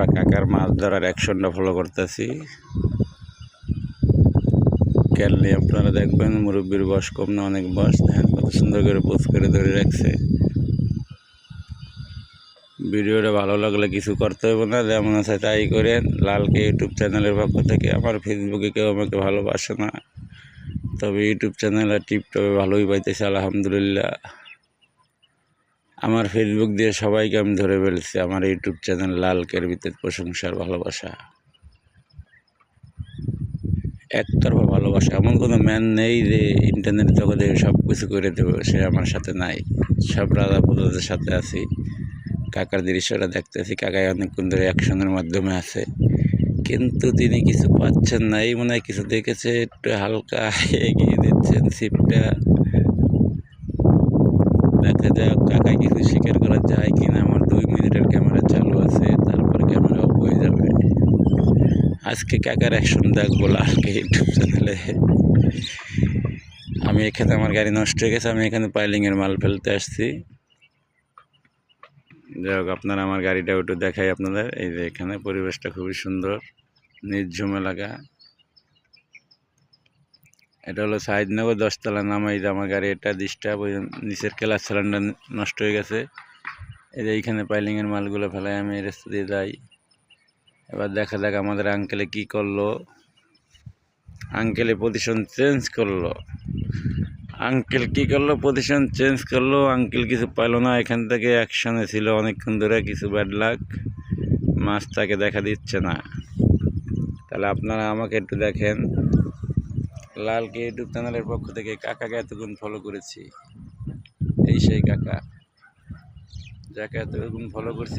আমরা কাকার মাছ ধরার অ্যাকশনটা ফলো করতেছি। খেয়ালি আপনারা দেখবেন, মুরব্বীর বয়স কম না, অনেক বয়স। দেখেন কত সুন্দর করে পোজ করে ধরে রাখছে। ভিডিওটা ভালো লাগলে কিছু করতে হবে না, যেমন আছে তাই করেন। লালকে ইউটিউব চ্যানেলের পক্ষ থেকে। আমার ফেসবুকে কেউ আমাকে ভালোবাসে না, তবে ইউটিউব চ্যানেলে টিপটপে ভালোই পাইতেছে আলহামদুলিল্লাহ। আমার ফেসবুক দিয়ে সবাইকে আমি ধরে ফেলছি। আমার ইউটিউব চ্যানেল লালকের ভিতরে প্রশংসার ভালোবাসা, একতরফা ভালোবাসা। এমন কোনো ম্যান নেই যে ইন্টারনেট জগতে সব কিছু করে দেবে, সে আমার সাথে নাই। সব রাজা প্রজাদের সাথে আছি। কাকার দৃশ্যটা দেখতেছি, কাকায় অনেকক্ষণ ধরে অ্যাকশনের মাধ্যমে আছে, কিন্তু তিনি কিছু পাচ্ছেন না। এই মনে হয় কিছু দেখেছে, একটু হালকা এগিয়ে দিচ্ছেন ছিপটা। দেখা যাক কাকায় কিছু স্বীকার করা যায় কিনা। আমার 2 মিনিটের ক্যামেরা চালু আছে, তারপরে ক্যামেরা অফ হয়ে যাবে। আজকে কাকার অ্যাকশন দেখবো লালকে ইউটিউব চ্যানেলে। আমি এখানে, আমার গাড়ি নষ্ট হয়ে গেছে, আমি এখানে পাইলিংয়ের মাল ফেলতে আসছি। যাই হোক, আপনারা আমার গাড়িটা একটু দেখাই আপনাদের। এই যে এখানে পরিবেশটা খুবই সুন্দর, নির্ঝুম এলাকা। এটা হলো সাইদনগর 10 তলা নামাই যে আমার গাড়ি, এটা ডিস্টার্ব, ওই নিচের ক্লাস সিলিন্ডার নষ্ট হয়ে গেছে। এই যে এইখানে পাইলিংয়ের মালগুলো ফেলাই আমি এই রাস্তা দিয়ে যাই। এবার দেখা যাক আমাদের আঙ্কেলে কি করলো। আঙ্কেলে পজিশন চেঞ্জ করলো। আঙ্কেল কি করলো, পজিশন চেঞ্জ করলো। আঙ্কেল কিছু পাইলো না, এখান থেকে অ্যাকশনে ছিল অনেকক্ষণ ধরে, কিছু ব্যাড লাক, মাছ তাকে দেখা দিচ্ছে না। তাহলে আপনারা আমাকে একটু দেখেন। লালকে ইউটিউব চ্যানেলের পক্ষ থেকে কাকাকে এতক্ষণ ফলো করেছি। এই সেই কাকা যাকে এতক্ষণ ফলো করছি।